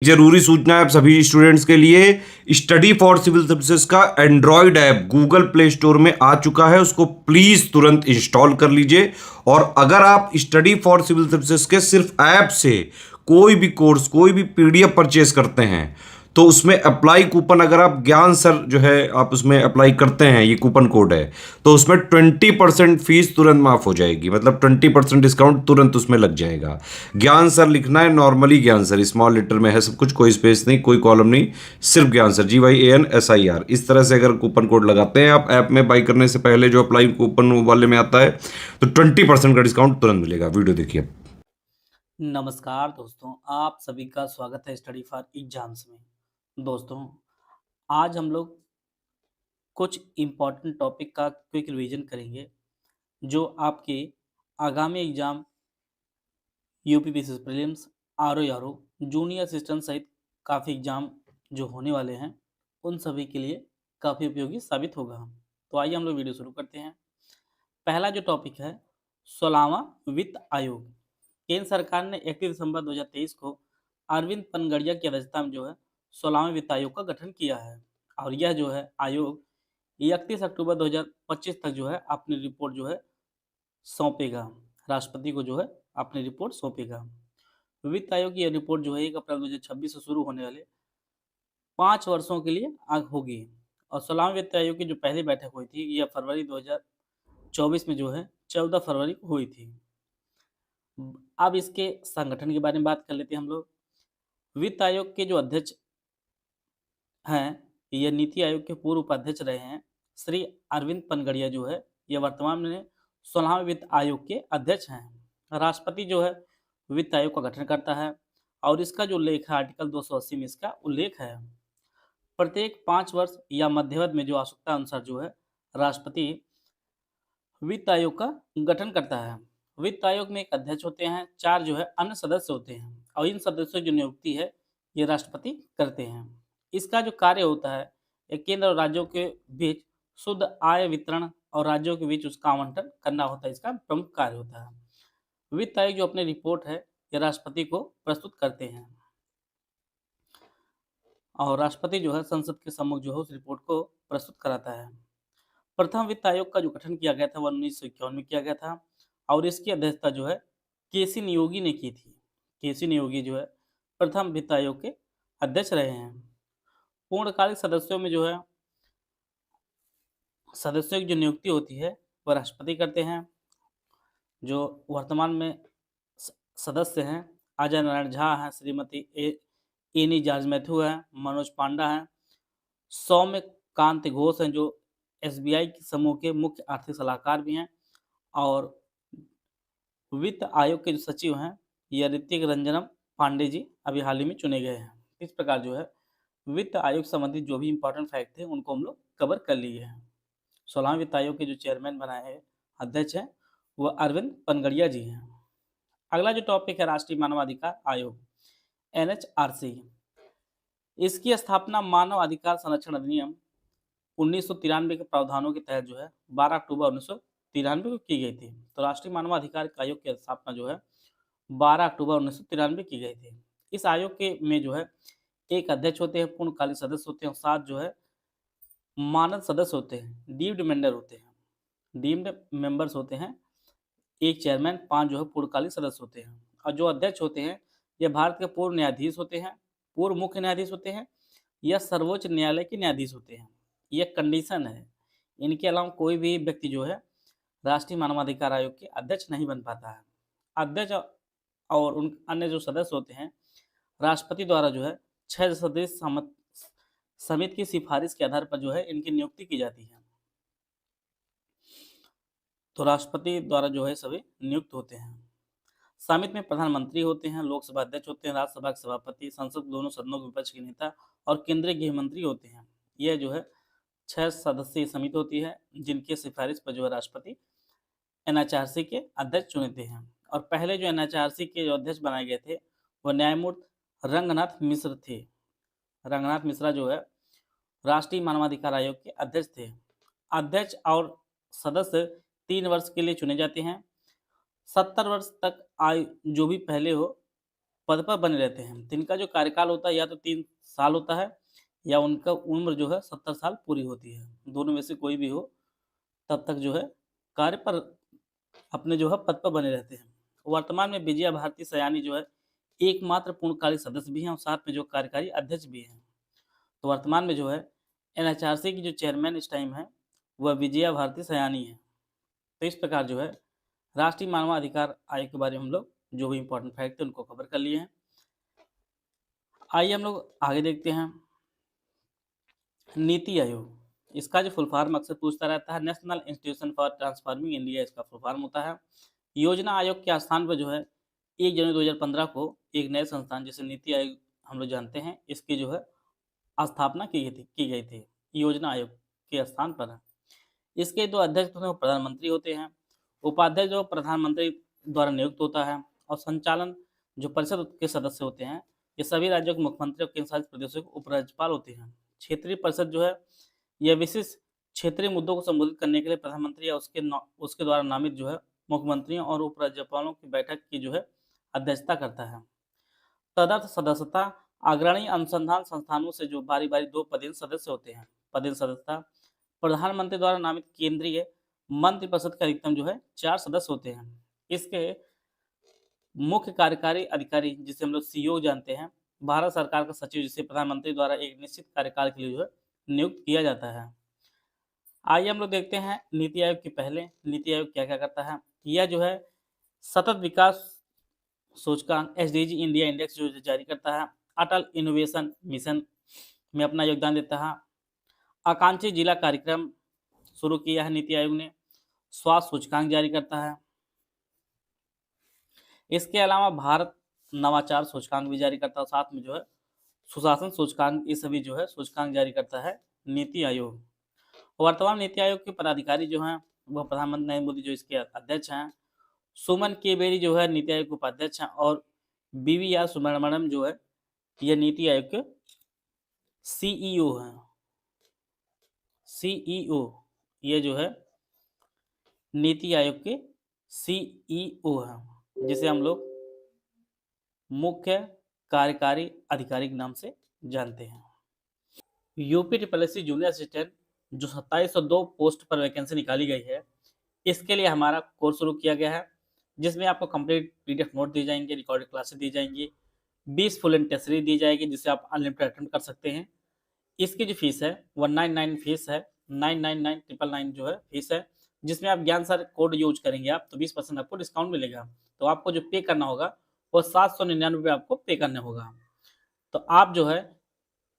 जरूरी सूचना है आप सभी स्टूडेंट्स के लिए। स्टडी फॉर सिविल सर्विसेज का Android app Google play store में आ चुका है, उसको प्लीज तुरंत इंस्टॉल कर लीजिए। और अगर आप स्टडी फॉर सिविल सर्विसेज के सिर्फ ऐप से कोई भी कोर्स, कोई भी पीडीएफ परचेस करते हैं तो उसमें अप्लाई कूपन, अगर आप ज्ञान सर जो है आप उसमें अप्लाई करते हैं, ये कूपन कोड है, तो उसमें 20% फीस तुरंत माफ हो जाएगी। मतलब 20% डिस्काउंट तुरंत उसमें लग जाएगा। ज्ञान सर लिखना है, नॉर्मली ज्ञान सर स्मॉल लेटर में है सब कुछ, कोई स्पेस नहीं, कोई कॉलम नहीं, सिर्फ ज्ञान सर, GYANSIR। इस तरह से अगर कूपन कोड लगाते हैं आप ऐप में बाई करने से पहले, जो अप्लाई कूपन वाले में आता है, तो 20% का डिस्काउंट तुरंत मिलेगा। वीडियो देखिए। नमस्कार दोस्तों, आप सभी का स्वागत है स्टडी फॉर एग्जाम्स में। दोस्तों, आज हम लोग कुछ इम्पोर्टेंट टॉपिक का क्विक रिवीजन करेंगे जो आपके आगामी exam UPPCS prelims, RO junior assistant सहित काफ़ी एग्जाम जो होने वाले हैं उन सभी के लिए काफ़ी उपयोगी साबित होगा। तो आइए हम लोग वीडियो शुरू करते हैं। पहला जो टॉपिक है 16वां वित्त आयोग। केंद्र सरकार ने 31 दिसंबर 2023 को अरविंद पनगड़िया की अध्यक्षता में जो है 16वें वित्त आयोग का गठन किया है। और यह जो है आयोग 31 अक्टूबर 2025 तक जो है अपनी रिपोर्ट जो है सौंपेगा, राष्ट्रपति को जो है अपनी रिपोर्ट सौंपेगा। वित्त आयोग की यह रिपोर्ट जो है 1 अप्रैल 2026 से शुरू होने वाले 5 वर्षों के लिए होगी। और 16वें वित्त आयोग की जो पहली बैठक हुई थी यह फरवरी 2024 में जो है 14 फरवरी को हुई थी। अब इसके संगठन के बारे में बात कर लेते हैं हम लोग। वित्त आयोग के जो अध्यक्ष हैं, ये नीति आयोग के पूर्व उपाध्यक्ष रहे हैं। श्री अरविंद पनगड़िया जो है ये वर्तमान में 16वें वित्त आयोग के अध्यक्ष हैं। राष्ट्रपति जो है वित्त आयोग का गठन करता है और इसका जो उल्लेख है आर्टिकल 280 में इसका उल्लेख है। प्रत्येक 5 वर्ष या मध्यवधि में जो आवश्यकता अनुसार जो है राष्ट्रपति वित्त आयोग का गठन करता है। वित्त आयोग में एक अध्यक्ष होते हैं, 4 जो है अन्य सदस्य होते हैं और इन सदस्यों की नियुक्ति है ये राष्ट्रपति करते हैं। इसका जो कार्य होता है ये केंद्र और राज्यों के बीच शुद्ध आय वितरण और राज्यों के बीच उसका आवंटन करना होता है, इसका प्रमुख कार्य होता है। वित्त आयोग जो अपनी रिपोर्ट है ये राष्ट्रपति को प्रस्तुत करते हैं और राष्ट्रपति जो है संसद के सम्मुख जो है उस रिपोर्ट को प्रस्तुत कराता है। प्रथम वित्त आयोग का जो गठन किया गया था वह 1951 में किया गया था और इसकी अध्यक्षता जो है केसी नियोगी ने की थी। केसी नियोगी जो है प्रथम वित्त आयोग के अध्यक्ष रहे हैं। पूर्णकालिक सदस्यों में जो है सदस्यों की जो नियुक्ति होती है वह राष्ट्रपति करते हैं। जो वर्तमान में सदस्य हैं अजय नारायण झा हैं, श्रीमती एनी जॉर्ज मैथ्यू हैं, मनोज पांडा हैं, सौम्य कांत घोष हैं जो एसबीआई के समूह के मुख्य आर्थिक सलाहकार भी हैं और वित्त आयोग के जो सचिव हैं ये ऋतिक रंजनम पांडे जी अभी हाल ही में चुने गए हैं। इस प्रकार जो है वित्त आयोग संबंधित जो भी इंपॉर्टेंट फैक्ट थे उनको हम लोग कवर कर लिए हैं। 16वें वित्त आयोग के जो चेयरमैन बनाए हैं अध्यक्ष हैं वह अरविंद पनगड़िया जी हैं। अगला जो टॉपिक है राष्ट्रीय मानवाधिकार आयोग NHRC। इसकी स्थापना मानव अधिकार संरक्षण अधिनियम 1993 के प्रावधानों के तहत जो है 12 अक्टूबर 1993 को की गई थी। तो राष्ट्रीय मानवाधिकार आयोग की स्थापना जो है 12 अक्टूबर 1993 की गई थी। इस आयोग के में जो है एक अध्यक्ष होते हैं, पूर्णकालिक सदस्य होते हैं और 7 जो है मानद सदस्य होते हैं, डीम्ड मेंबर होते हैं, डीम्ड मेंबर्स होते हैं, एक चेयरमैन, 5 जो है पूर्णकालिक सदस्य होते हैं। और जो अध्यक्ष होते हैं ये भारत के पूर्व न्यायाधीश होते हैं, पूर्व मुख्य न्यायाधीश होते हैं या सर्वोच्च न्यायालय के न्यायाधीश होते हैं। ये कंडीशन है, इनके अलावा कोई भी व्यक्ति जो है राष्ट्रीय मानवाधिकार आयोग के अध्यक्ष नहीं बन पाता है। अध्यक्ष और उन अन्य जो सदस्य होते हैं राष्ट्रपति द्वारा जो है 6 सदस्य समिति की सिफारिश के आधार पर जो है इनकी नियुक्ति की जाती है। तो राष्ट्रपति द्वारा जो है सभी नियुक्त होते हैं। समिति में प्रधानमंत्री होते हैं, लोकसभा अध्यक्ष होते हैं, राज्यसभा के सभापति, संसद दोनों सदनों के विपक्ष के नेता और केंद्रीय गृह मंत्री होते हैं। यह जो है 6 सदस्यीय समिति होती है जिनके सिफारिश पर जो है राष्ट्रपति NHRC के अध्यक्ष चुनते हैं। और पहले जो NHRC के जो अध्यक्ष बनाए गए थे वह न्यायमूर्ति रंगनाथ मिश्र थे। रंगनाथ मिश्रा जो है राष्ट्रीय मानवाधिकार आयोग के अध्यक्ष थे। अध्यक्ष और सदस्य 3 वर्ष के लिए चुने जाते हैं। 70 वर्ष तक आयु जो भी पहले हो पद पर बने रहते हैं। तो इनका जो कार्यकाल होता है या तो 3 साल होता है या उनका उम्र जो है 70 साल पूरी होती है। दोनों में से कोई भी हो तब तक जो है कार्य पर अपने जो है पद पर बने रहते हैं। वर्तमान में विजया भारती सयानी जो है एकमात्र पूर्णकालिक सदस्य भी हैं और साथ में जो कार्यकारी अध्यक्ष भी हैं। तो वर्तमान में जो है एनएचआरसी की जो चेयरमैन इस टाइम है वह विजया भारती सयानी है। तो इस प्रकार जो है राष्ट्रीय मानवाधिकार आयोग के बारे में हम लोग जो भी इंपॉर्टेंट फैक्ट है उनको कवर कर लिए हैं। आइए हम लोग आगे देखते हैं। नीति आयोग, इसका जो फुल फॉर्म अक्सर पूछता रहता है, national institution for transforming India इसका फुल फॉर्म होता है। योजना आयोग के स्थान पर जो है 1 जनवरी 2015 को एक नए संस्थान जिसे नीति आयोग हम लोग जानते हैं इसकी जो है स्थापना की गई थी योजना आयोग के स्थान पर। इसके जो अध्यक्ष होते हैं वो प्रधानमंत्री होते हैं। उपाध्यक्ष जो प्रधानमंत्री द्वारा नियुक्त होता है और संचालन जो परिषद के सदस्य होते हैं ये सभी राज्यों के मुख्यमंत्री और केंद्र शासित प्रदेशों के उपराज्यपाल होते हैं। क्षेत्रीय परिषद जो है यह विशिष्ट क्षेत्रीय मुद्दों को संबोधित करने के लिए प्रधानमंत्री या उसके द्वारा नामित जो है मुख्यमंत्रियों और उपराज्यपालों की बैठक की जो है अध्यक्षता करता है। तदर्थ सदस्यता अग्रणी अनुसंधान संस्थानों से जो बारी बारी 2 पदेन सदस्य होते हैं। पदेन सदस्यता प्रधानमंत्री द्वारा नामित केंद्रीय मंत्रिपरिषद के अधिकतम जो है 4 सदस्य होते हैं। इसके मुख्य कार्यकारी अधिकारी जिसे हम लोग सीईओ जानते हैं, भारत सरकार का सचिव जिसे प्रधानमंत्री द्वारा एक निश्चित कार्यकाल के लिए जो है नियुक्त किया जाता है। आइए हम लोग देखते हैं नीति आयोग के पहले नीति आयोग क्या क्या करता है। यह जो है सतत विकास सूचकांक एसडीजी इंडिया इंडेक्स जो जारी करता है, अटल इनोवेशन मिशन में अपना योगदान देता है, आकांक्षी जिला कार्यक्रम शुरू किया है नीति आयोग ने, स्वास्थ्य सूचकांक जारी करता है। इसके अलावा भारत नवाचार सूचकांक भी जारी करता है, साथ में जो है सुशासन सूचकांक, ये सभी जो है सूचकांक जारी करता है नीति आयोग। वर्तमान नीति आयोग के पदाधिकारी जो हैं वह प्रधानमंत्री नरेंद्र मोदी जो इसके अध्यक्ष हैं, सुमन के बेरी जो है नीति आयोग के उपाध्यक्ष हैं और बीवी आर सुब्रमण्यम जो है यह नीति आयोग के सीईओ हैं। सीईओ ये जो है नीति आयोग के सीईओ हैं जिसे हम लोग मुख्य कार्यकारी अधिकारी के नाम से जानते हैं। यूपी ट्रिपल जूनियर असिस्टेंट जो 2702 पोस्ट पर वैकेंसी निकाली गई है इसके लिए हमारा कोर्स शुरू किया गया है जिसमें आपको कंप्लीट पीडीएफ नोट दी जाएंगे, रिकॉर्डेड क्लासेस दी जाएंगी, 20 फुल एंड टेस्ट सीरीज दी जाएगी जिसे आप अनलिमिटेड अटेंड कर सकते हैं। इसकी जो फीस है 199 फीस है, 999 जो है फीस है, जिसमें आप ज्ञान सर कोड यूज करेंगे आप तो 20% आपको डिस्काउंट मिलेगा। तो आपको जो पे करना होगा वो 799 रुपये आपको पे करने होगा। तो आप जो है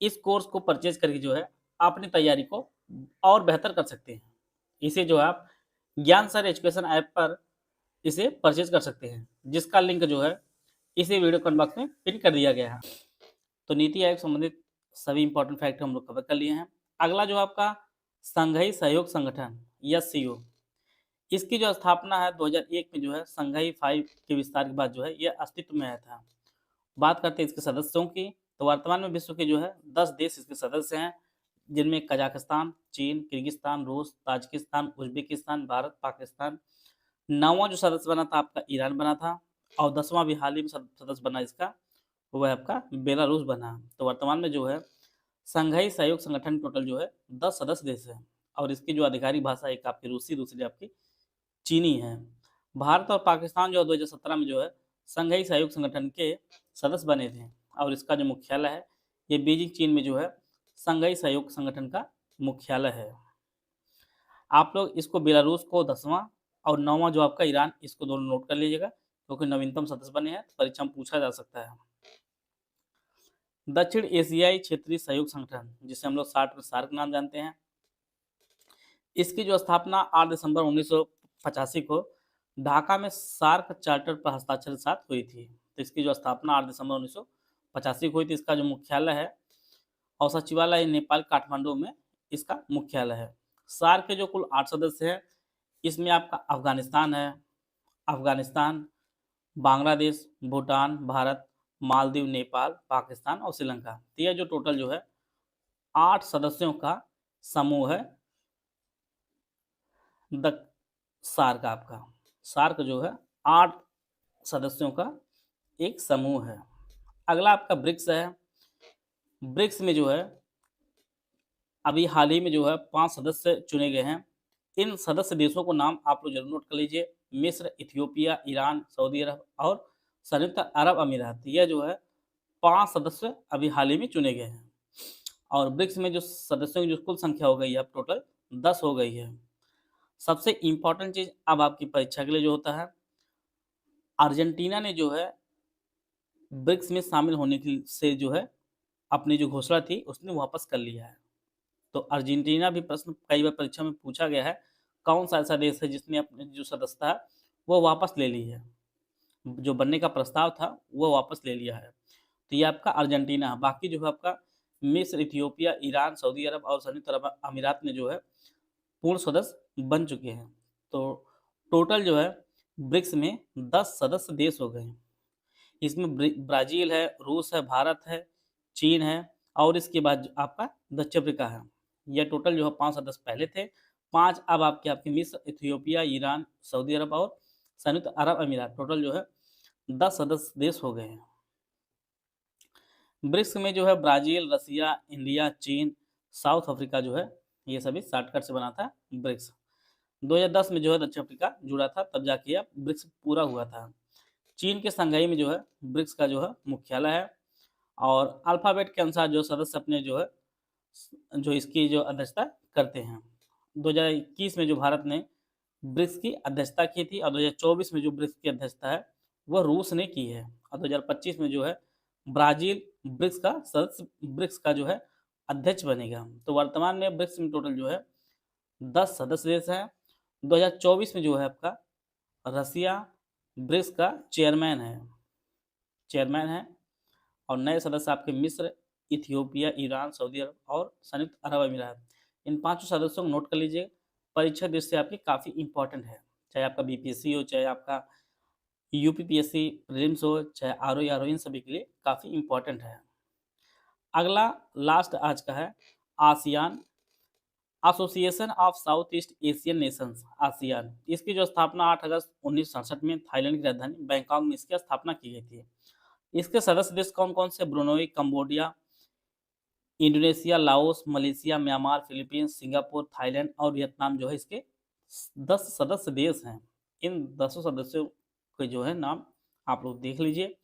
इस कोर्स को परचेज करके जो है अपनी तैयारी को और बेहतर कर सकते हैं। इसे जो है आप ज्ञान सर एजुकेशन ऐप पर इसे परचेज कर सकते हैं जिसका लिंक जो है इसी वीडियो कमेंट बॉक्स में पिन कर दिया गया है। तो नीति आयोग संबंधित सभी इंपॉर्टेंट फैक्ट हम लोग कवर कर लिए हैं। अगला जो आपका संघीय सहयोग संगठन या सीओ, इसकी जो स्थापना है 2001 में जो है संघाई 5 के विस्तार के बाद जो है यह अस्तित्व में आया था। बात करते हैं इसके सदस्यों की तो वर्तमान में विश्व के जो है 10 देश इसके सदस्य हैं जिनमें कजाकिस्तान, चीन, किर्गिस्तान, रूस, ताजिकिस्तान, उज्बेकिस्तान, भारत, पाकिस्तान। 9वां जो सदस्य बना था आपका ईरान बना था और 10वां भी हाल ही में सदस्य बना इसका वह आपका बेलारूस बना। तो वर्तमान में जो है संघाई सहयोग संगठन टोटल जो है 10 सदस्य देश है और इसकी जो आधिकारिक भाषा एक आपकी रूसी, दूसरी आपकी चीनी है। भारत और पाकिस्तान जो 2017 में जो है संघाई सहयोग संगठन के सदस्य बने थे और इसका जो मुख्यालय है ये बीजिंग चीन में जो है संघाई सहयोग संगठन का मुख्यालय है। आप लोग इसको बेलारूस को 10वां और 9वां जो आपका ईरान इसको दोनों नोट कर लीजिएगा क्योंकि नवीनतम सदस्य बने हैं तो परीक्षा में पूछा जा सकता है। दक्षिण एशियाई क्षेत्रीय सहयोग संगठन जिसे हम लोग शार्ट में सार्क नाम जानते हैं, इसकी जो स्थापना 8 दिसंबर 1985 को ढाका में सार्क चार्टर पर हस्ताक्षर के साथ हुई थी। तो इसकी जो स्थापना 8 दिसंबर 1985 को हुई थी। इसका जो मुख्यालय है और सचिवालय नेपाल काठमांडू में इसका मुख्यालय है। सार्क के जो कुल 8 सदस्य हैं इसमें आपका अफगानिस्तान है, अफगानिस्तान, बांग्लादेश, भूटान, भारत, मालदीव, नेपाल, पाकिस्तान और श्रीलंका। तो यह जो टोटल जो है 8 सदस्यों का समूह है सार्क। आपका सार्क जो है 8 सदस्यों का एक समूह है। अगला आपका ब्रिक्स है। ब्रिक्स में जो है अभी हाल ही में जो है 5 सदस्य चुने गए हैं। इन सदस्य देशों को नाम आप लोग ज़रूर नोट कर लीजिए। मिस्र, इथियोपिया, ईरान, सऊदी अरब और संयुक्त अरब अमीरात। यह जो है 5 सदस्य अभी हाल ही में चुने गए हैं। और ब्रिक्स में जो सदस्यों की जो कुल संख्या हो गई है अब टोटल 10 हो गई है। सबसे इम्पोर्टेंट चीज़ अब आपकी परीक्षा के लिए जो होता है, अर्जेंटीना ने जो है ब्रिक्स में शामिल होने की से जो है अपनी जो घोषणा थी उसने वापस कर लिया है। तो अर्जेंटीना भी प्रश्न कई बार परीक्षा में पूछा गया है, कौन सा ऐसा देश है जिसने अपनी जो सदस्यता है वो वापस ले ली है, जो बनने का प्रस्ताव था वो वापस ले लिया है। तो ये आपका अर्जेंटीना है। बाकी जो है आपका मिस्र, इथियोपिया, ईरान, सऊदी अरब और संयुक्त अरब अमीरात ने जो है पूर्ण सदस्य बन चुके हैं। तो टोटल जो है ब्रिक्स में 10 सदस्य देश हो गए हैं। इसमें ब्राज़ील है, रूस है, भारत है, चीन है और इसके बाद आपका दक्षिण अफ्रीका है। यह टोटल जो है 5 सदस्य पहले थे, 5 अब आपके मिस्र, इथियोपिया, ईरान, सऊदी अरब और संयुक्त अरब अमीरात, टोटल जो है 10 सदस्य देश हो गए हैं। ब्रिक्स में जो है ब्राज़ील, रसिया, इंडिया, चीन, साउथ अफ्रीका जो है ये सभी शॉर्टकट से बना था ब्रिक्स। 2010 में जो है दक्षिण अफ्रीका जुड़ा था, तब जाके यह ब्रिक्स पूरा हुआ था। चीन के शंघाई में जो है ब्रिक्स का जो है मुख्यालय है और अल्फ़ाबेट के अनुसार जो सदस्य अपने जो है जो इसकी जो अध्यक्षता करते हैं। 2021 में जो भारत ने ब्रिक्स की अध्यक्षता की थी और 2024 में जो ब्रिक्स की अध्यक्षता है वह रूस ने की है और 2025 में जो है ब्राज़ील ब्रिक्स का जो है अध्यक्ष बनेगा। तो वर्तमान में ब्रिक्स में टोटल जो है 10 सदस्य देश हैं। 2024 में जो है आपका रसिया ब्रिक्स का चेयरमैन है और नए सदस्य आपके मिस्र, इथियोपिया, ईरान, सऊदी अरब और संयुक्त अरब अमीरात। इन 5 सदस्यों को नोट कर लीजिए, परीक्षा दृष्टि से आपकी काफ़ी इंपॉर्टेंट है। चाहे आपका बीपीएससी हो, चाहे आपका यूपीपीएससी प्रीलिम्स हो, चाहे आरओ इन सभी के लिए काफ़ी इंपॉर्टेंट है। अगला लास्ट आज का है ASEAN, association of south east Asian Nations, ASEAN. इसकी जो स्थापना 8 अगस्त 1967 में थाईलैंड की राजधानी बैंकॉक में इसकी स्थापना की गई थी। इसके सदस्य देश कौन-कौन से? Brunei, Cambodia, Indonesia, Laos, Malaysia, Myanmar, Philippines, Singapore, Thailand और वियतनाम जो है इसके 10 सदस्य देश हैं। इन 10 सदस्यों के जो है नाम आप लोग देख लीजिए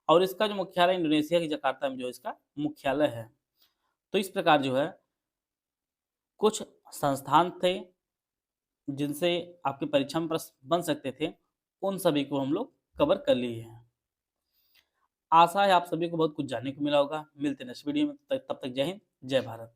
और इसका जो मुख्यालय इंडोनेशिया की जकार्ता में जो इसका मुख्यालय है। तो इस प्रकार जो है कुछ संस्थान थे जिनसे आपकी परीक्षा में प्रश्न बन सकते थे, उन सभी को हम लोग कवर कर लिए हैं। आशा है आप सभी को बहुत कुछ जानने को मिला होगा। मिलते हैं नेक्स्ट वीडियो में, तब तक जय हिंद, जय भारत।